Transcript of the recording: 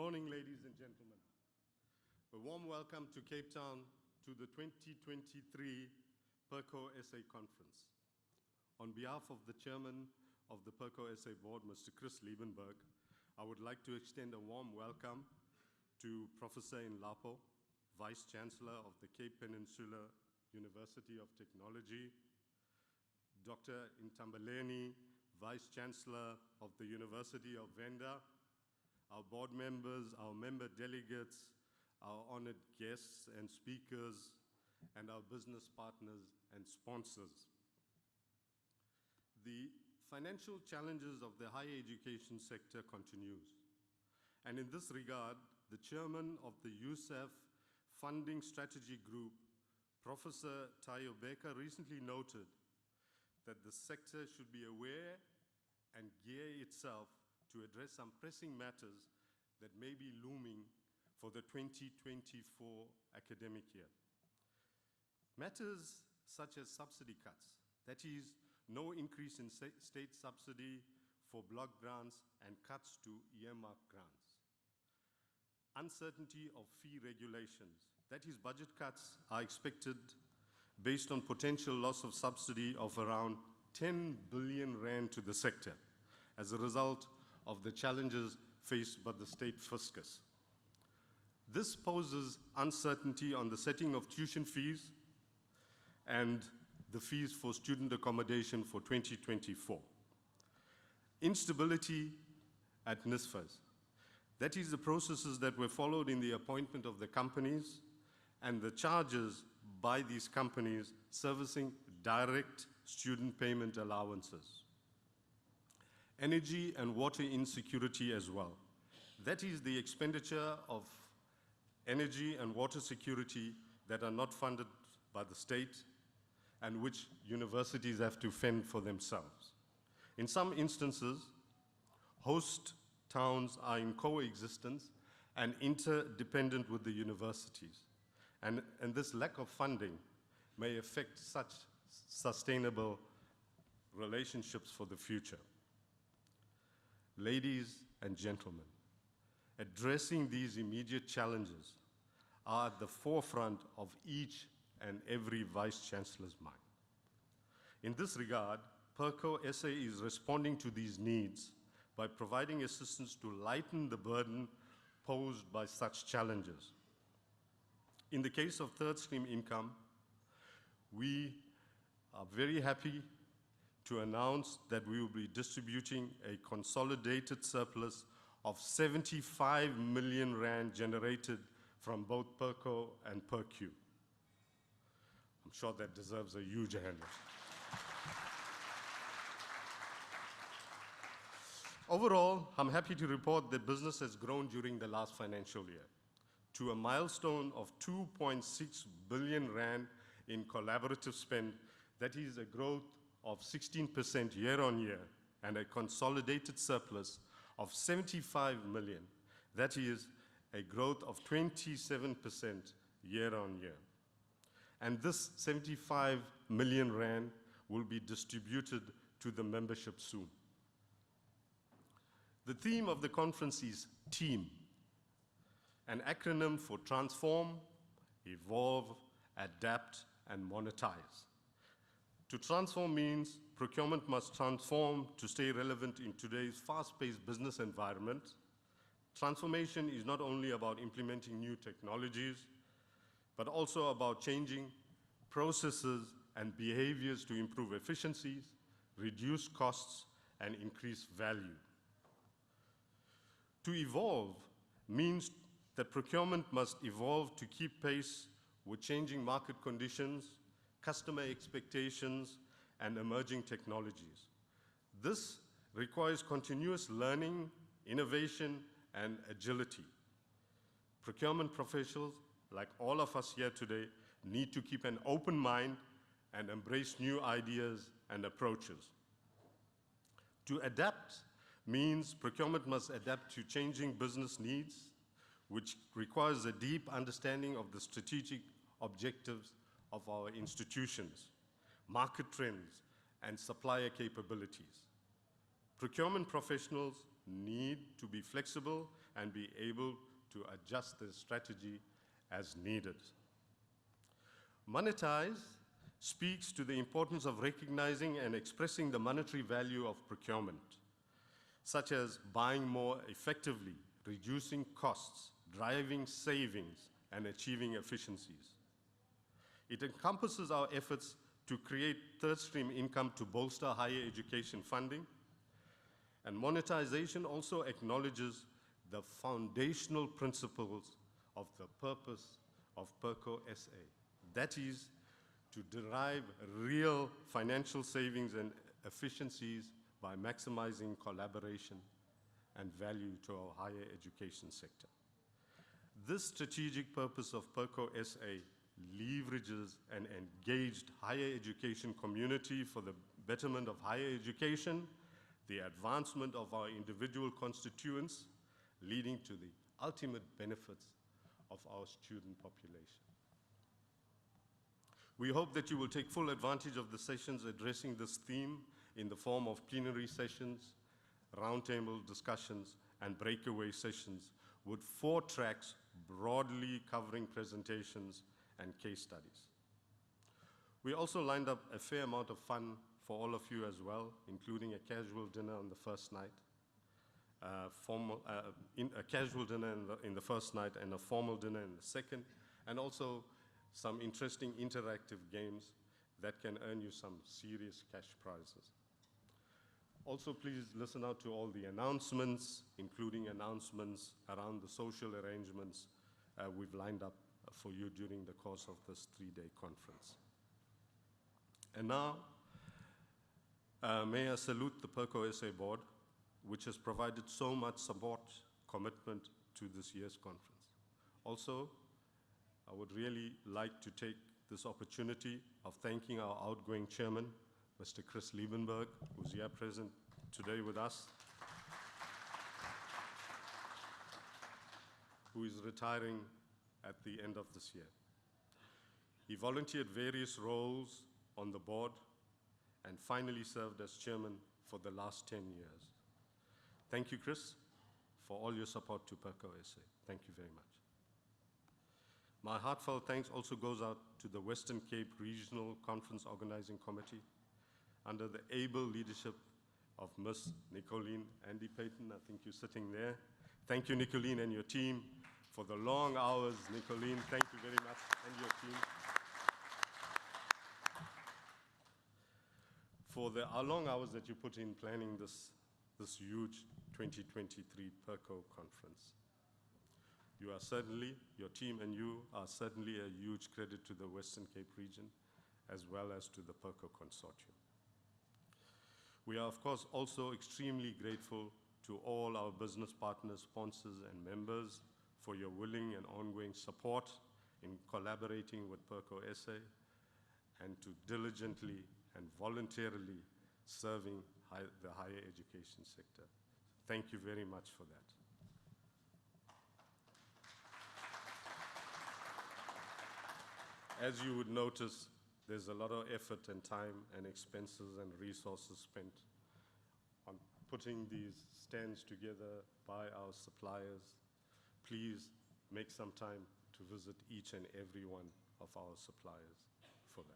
morning, ladies and gentlemen. A warm welcome to Cape Town to the 2023 PURCO SA Conference. On behalf of the Chairman of the PURCO SA Board, Mr. Chris Liebenberg, I would like to extend a warm welcome to Professor Nlapo, Vice Chancellor of the Cape Peninsula University of Technology, Dr. Ntambaleni, Vice Chancellor of the University of Govender, our board members, our member delegates, our honored guests and speakers, and our business partners and sponsors. The financial challenges of the higher education sector continues. And in this regard, the chairman of the USAF Funding Strategy Group, Professor Tayo Baker, recently noted that the sector should be aware and gear itself to address some pressing matters that may be looming for the 2024 academic year. Matters such as subsidy cuts, that is, no increase in state subsidy for block grants and cuts to earmark grants. Uncertainty of fee regulations, that is, budget cuts are expected based on potential loss of subsidy of around 10 billion rand to the sector as a result of the challenges faced by the state fiscus. This poses uncertainty on the setting of tuition fees and the fees for student accommodation for 2024. Instability at NSFAS, that is the processes that were followed in the appointment of the companies and the charges by these companies servicing direct student payment allowances. Energy and water insecurity as well. That is the expenditure of energy and water security that are not funded by the state and which universities have to fend for themselves. In some instances, host towns are in coexistence and interdependent with the universities. And this lack of funding may affect such sustainable relationships for the future. Ladies and gentlemen, addressing these immediate challenges are at the forefront of each and every Vice Chancellor's mind. In this regard, PURCO SA is responding to these needs by providing assistance to lighten the burden posed by such challenges. In the case of third stream income, we are very happy to announce that we will be distributing a consolidated surplus of 75 million rand generated from both PURCO and PURQ. I'm sure that deserves a huge hand. Overall, I'm happy to report that business has grown during the last financial year to a milestone of 2.6 billion rand in collaborative spend. That is a growth of 16% year on year and a consolidated surplus of 75 million. That is a growth of 27% year on year. And this 75 million rand will be distributed to the membership soon. The theme of the conference is TEAM, an acronym for Transform, Evolve, Adapt, and Monetize. To transform means procurement must transform to stay relevant in today's fast-paced business environment. Transformation is not only about implementing new technologies, but also about changing processes and behaviors to improve efficiencies, reduce costs, and increase value. To evolve means that procurement must evolve to keep pace with changing market conditions, customer expectations, and emerging technologies. This requires continuous learning, innovation, and agility. Procurement professionals, like all of us here today, need to keep an open mind and embrace new ideas and approaches. To adapt means procurement must adapt to changing business needs, which requires a deep understanding of the strategic objectives of our institutions, market trends, and supplier capabilities. Procurement professionals need to be flexible and be able to adjust their strategy as needed. Monetize speaks to the importance of recognizing and expressing the monetary value of procurement, such as buying more effectively, reducing costs, driving savings, and achieving efficiencies. It encompasses our efforts to create third stream income to bolster higher education funding, and monetization also acknowledges the foundational principles of the purpose of PURCO SA. That is, to derive real financial savings and efficiencies by maximizing collaboration and value to our higher education sector. This strategic purpose of PURCO SA leverages an engaged higher education community for the betterment of higher education, the advancement of our individual constituents, leading to the ultimate benefits of our student population. We hope that you will take full advantage of the sessions addressing this theme in the form of plenary sessions, roundtable discussions, and breakaway sessions with 4 tracks broadly covering presentations and case studies. We also lined up a fair amount of fun for all of you as well, including a casual dinner on the first night, a casual dinner in the first night and a formal dinner in the second, and also some interesting interactive games that can earn you some serious cash prizes. Also, please listen out to all the announcements, including announcements around the social arrangements we've lined up for you during the course of this 3-day conference. And now, may I salute the PURCO SA board, which has provided so much support, commitment to this year's conference. Also, I would really like to take this opportunity of thanking our outgoing chairman, Mr. Chris Liebenberg, who's here present today with us, who is retiring at the end of this year. He volunteered various roles on the board and finally served as chairman for the last 10 years. Thank you, Chris, for all your support to PURCO SA. Thank you very much. My heartfelt thanks also goes out to the Western Cape Regional Conference Organizing Committee under the able leadership of Ms. Nicolene Andy Payton. I think you're sitting there. Thank you, Nicolene, and your team for the long hours. Nicolene, thank you very much, and your team. For the long hours that you put in planning this huge 2023 PURCO conference. You are certainly, your team and you are certainly a huge credit to the Western Cape region as well as to the PURCO consortium. We are, of course, also extremely grateful to all our business partners, sponsors, and members for your willing and ongoing support in collaborating with PURCO SA and to diligently and voluntarily serving the higher education sector. Thank you very much for that. As you would notice, there's a lot of effort and time and expenses and resources spent on putting these stands together by our suppliers. Please make some time to visit each and every one of our suppliers.